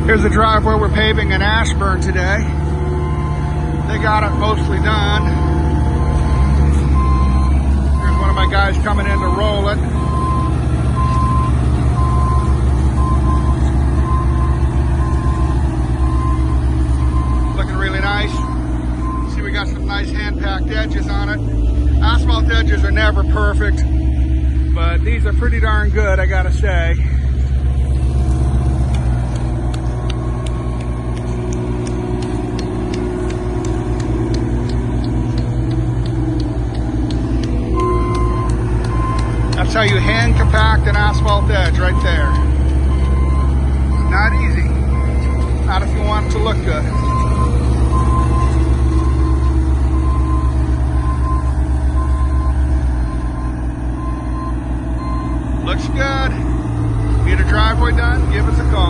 Here's the driveway we're paving in Ashburn today. They got it mostly done. Here's one of my guys coming in to roll it. Looking really nice. See, we got some nice hand-packed edges on it. Asphalt edges are never perfect, but these are pretty darn good, I gotta say. That's how you hand compact an asphalt edge right there. It's not easy. Not if you want it to look good. Looks good. Need a driveway done? Give us a call.